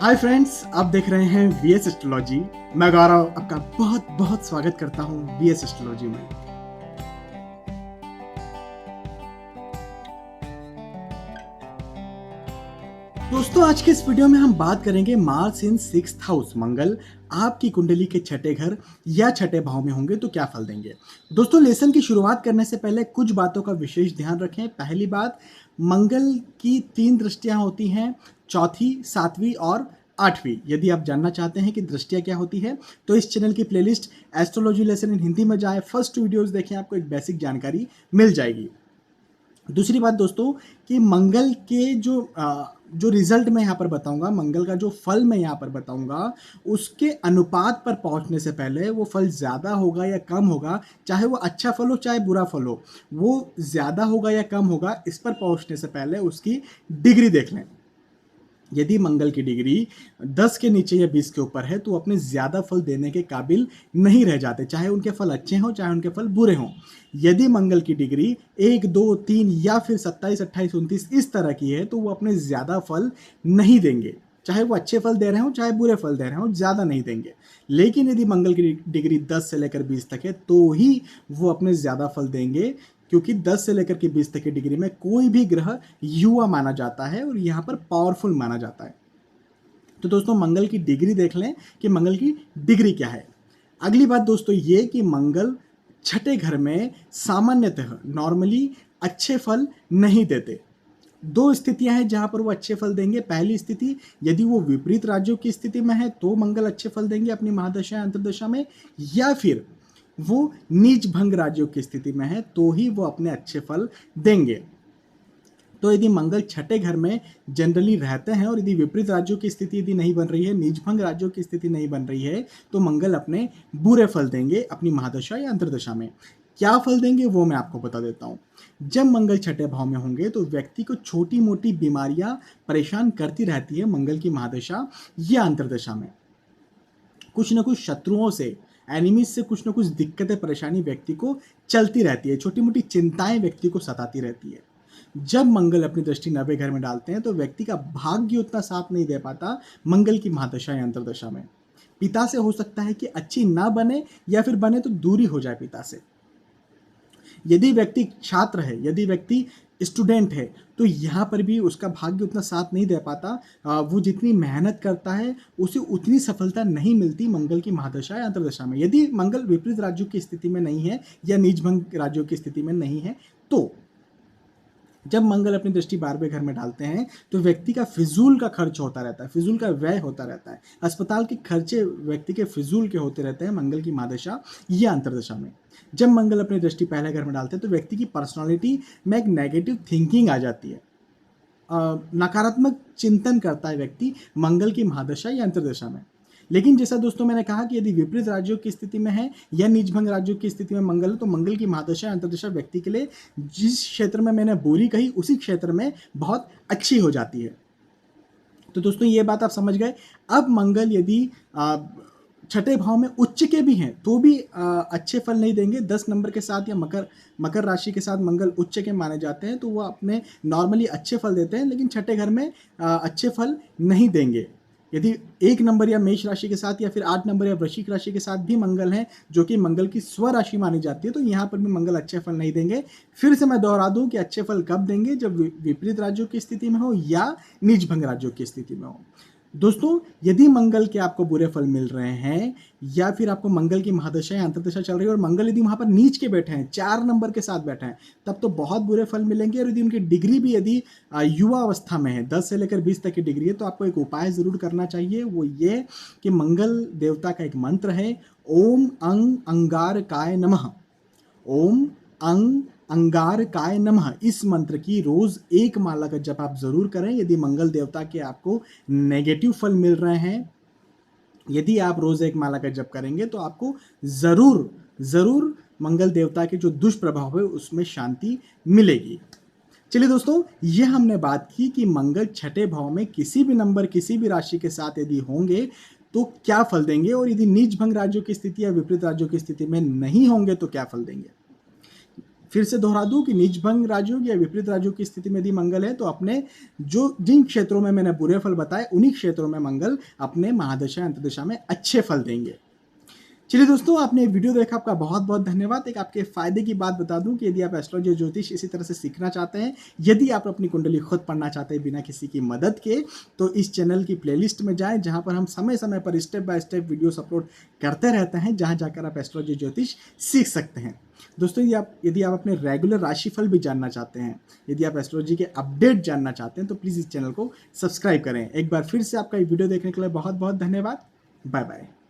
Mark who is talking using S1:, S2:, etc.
S1: Hi friends, आप देख रहे हैं वीएस एस्ट्रोलॉजी। मैं गौरव आपका बहुत बहुत स्वागत करता हूं वीएस एस्ट्रोलॉजी में। दोस्तों, आज के इस वीडियो में हम बात करेंगे मार्स इन 6th हाउस। मंगल आपकी कुंडली के छठे घर या छठे भाव में होंगे तो क्या फल देंगे। दोस्तों, लेसन की शुरुआत करने से पहले कुछ बातों का विशेष ध्यान रखें। पहली बात, मंगल की 3 दृष्टियां होती हैं, चौथी, सातवीं और आठवीं। यदि आप जानना चाहते हैं कि दृष्टियां क्या होती है तो इस चैनल की playlist astrology lesson in Hindi में जाए, फर्स्ट वीडियोस देखें, आपको एक बेसिक जानकारी मिल जाएगी। दूसरी बात दोस्तों, कि मंगल के जो रिजल्ट मैं यहाँ पर बताऊंगा, मंगल का जो फल मैं यहाँ पर बताऊंगा, उसके अनुपात पर पहुंचने से पहले वो फल ज़्यादा होगा या कम होगा, चाहे वो अच्छा फल हो चाहे बुरा फल हो, वो ज़्यादा होगा या कम होगा, इस पर पहुंचने से पहले उसकी डिग्री देख लें। यदि मंगल की डिग्री 10 के नीचे या 20 के ऊपर है तो अपने ज़्यादा फल देने के काबिल नहीं रह जाते, चाहे उनके फल अच्छे हों चाहे उनके फल बुरे हों। यदि मंगल की डिग्री 1, 2, 3 या फिर 27, 28, 29 इस तरह की है तो वो अपने ज़्यादा फल नहीं देंगे, चाहे वो अच्छे फल दे रहे हों चाहे बुरे फल दे रहे हों, ज़्यादा नहीं देंगे। लेकिन यदि मंगल की डिग्री 10 से लेकर 20 तक है तो ही वो अपने ज़्यादा फल देंगे, क्योंकि 10 से लेकर के 20 तक की डिग्री में कोई भी ग्रह युवा माना जाता है और यहाँ पर पावरफुल माना जाता है। तो दोस्तों, मंगल की डिग्री देख लें कि मंगल की डिग्री क्या है। अगली बात दोस्तों ये कि मंगल छठे घर में सामान्यतः नॉर्मली अच्छे फल नहीं देते। 2 स्थितियां हैं जहां पर वो अच्छे फल देंगे। पहली स्थिति, यदि वो विपरीत राज्यों की स्थिति में है तो मंगल अच्छे फल देंगे अपनी महादशा या अंतर्दशा में, या फिर वो नीच भंग राज्यों की स्थिति में है तो ही वो अपने अच्छे फल देंगे। तो यदि मंगल छठे घर में जनरली रहते हैं और यदि विपरीत राज्यों की स्थिति यदि नहीं बन रही है, नीचभंग राज्यों की स्थिति नहीं बन रही है, तो मंगल अपने बुरे फल देंगे अपनी महादशा या अंतर्दशा में। क्या फल देंगे वो मैं आपको बता देता हूँ। जब मंगल छठे भाव में होंगे तो व्यक्ति को छोटी मोटी बीमारियां परेशान करती रहती है मंगल की महादशा या अंतर्दशा में। कुछ न कुछ शत्रुओं से, एनिमीज से कुछ न कुछ दिक्कतें परेशानी व्यक्ति को चलती रहती है, छोटी मोटी चिंताएं व्यक्ति को सताती रहती है। जब मंगल अपनी दृष्टि 90 घर में डालते हैं तो व्यक्ति का भाग्य उतना साथ नहीं दे पाता मंगल की महादशा या अंतर्दशा में। पिता से हो सकता है कि अच्छी ना बने या फिर बने तो दूरी हो जाए पिता से। यदि व्यक्ति छात्र है, यदि व्यक्ति स्टूडेंट है, तो यहाँ पर भी उसका भाग्य उतना साथ नहीं दे पाता। वो जितनी मेहनत करता है उसे उतनी सफलता नहीं मिलती मंगल की महादशा या अंतर्दशा में। यदि मंगल विपरीत राज्यों की स्थिति में नहीं है या नीचभंग राज्यों की स्थिति में नहीं है, तो जब मंगल अपनी दृष्टि 12वें घर में डालते हैं तो व्यक्ति का फिजूल का खर्च होता रहता है, फिजूल का व्यय होता रहता है। अस्पताल के खर्चे व्यक्ति के फिजूल के होते रहते हैं मंगल की महादशा या अंतर्दशा में। जब मंगल अपनी दृष्टि पहले घर में डालते हैं तो व्यक्ति की पर्सनालिटी में एक नेगेटिव थिंकिंग आ जाती है, नकारात्मक चिंतन करता है व्यक्ति मंगल की महादशा या अंतर्दशा में। लेकिन जैसा दोस्तों मैंने कहा कि यदि विपरीत राज्यों की स्थिति में है या नीचभंग राज्यों की स्थिति में मंगल है तो मंगल की महादशा या अंतर्दशा व्यक्ति के लिए जिस क्षेत्र में मैंने बुरी कही उसी क्षेत्र में बहुत अच्छी हो जाती है। तो दोस्तों, ये बात आप समझ गए। अब मंगल यदि छठे भाव में उच्च के भी हैं तो भी अच्छे फल नहीं देंगे। 10 नंबर के साथ या मकर राशि के साथ मंगल उच्च के माने जाते हैं तो वह अपने नॉर्मली अच्छे फल देते हैं, लेकिन छठे घर में अच्छे फल नहीं देंगे। यदि 1 नंबर या मेष राशि के साथ या फिर 8 नंबर या वृश्चिक राशि के साथ भी मंगल है, जो कि मंगल की स्वराशि मानी जाती है, तो यहाँ पर भी मंगल अच्छे फल नहीं देंगे। फिर से मैं दोहरा दूं कि अच्छे फल कब देंगे, जब विपरीत राज्यों की स्थिति में हो या नीचभंग राज्यों की स्थिति में हो। दोस्तों, यदि मंगल के आपको बुरे फल मिल रहे हैं या फिर आपको मंगल की महादशा या अंतर्दशा चल रही है और मंगल यदि वहां पर नीच के बैठे हैं, 4 नंबर के साथ बैठे हैं, तब तो बहुत बुरे फल मिलेंगे। और यदि उनकी डिग्री भी यदि युवा अवस्था में है, 10 से लेकर 20 तक की डिग्री है, तो आपको एक उपाय जरूर करना चाहिए। वो ये कि मंगल देवता का एक मंत्र है, ओम अंग अंगारकाय नमः। ओम अंग अंगारकाय नमः। इस मंत्र की रोज 1 माला का जप आप जरूर करें। यदि मंगल देवता के आपको नेगेटिव फल मिल रहे हैं, यदि आप रोज 1 माला का जप करेंगे तो आपको जरूर जरूर मंगल देवता के जो दुष्प्रभाव है उसमें शांति मिलेगी। चलिए दोस्तों, ये हमने बात की कि मंगल छठे भाव में किसी भी नंबर किसी भी राशि के साथ यदि होंगे तो क्या फल देंगे, और यदि नीच भंग राज्यों की स्थिति या विपरीत राज्यों की स्थिति में नहीं होंगे तो क्या फल देंगे। फिर से दोहरा दूं कि नीचभंग राजयोग या विपरीत राजयोग की स्थिति में यदि मंगल है तो अपने जो जिन क्षेत्रों में मैंने बुरे फल बताए उन्हीं क्षेत्रों में मंगल अपने महादशा अंतदशा में अच्छे फल देंगे। चलिए दोस्तों, आपने वीडियो देखा, आपका बहुत बहुत धन्यवाद। एक आपके फायदे की बात बता दूं कि यदि आप एस्ट्रोलॉजी ज्योतिष इसी तरह से सीखना चाहते हैं, यदि आप अपनी कुंडली खुद पढ़ना चाहते हैं बिना किसी की मदद के, तो इस चैनल की प्लेलिस्ट में जाएं जहां पर हम समय समय पर step by step videos upload करते रहते हैं, जहां जाकर आप एस्ट्रोलॉजी ज्योतिष सीख सकते हैं। दोस्तों, यदि आप अपने रेगुलर राशिफल भी जानना चाहते हैं, यदि आप एस्ट्रोलॉजी के अपडेट जानना चाहते हैं, तो प्लीज़ इस चैनल को सब्सक्राइब करें। एक बार फिर से आपका ये वीडियो देखने के लिए बहुत बहुत धन्यवाद। Bye bye.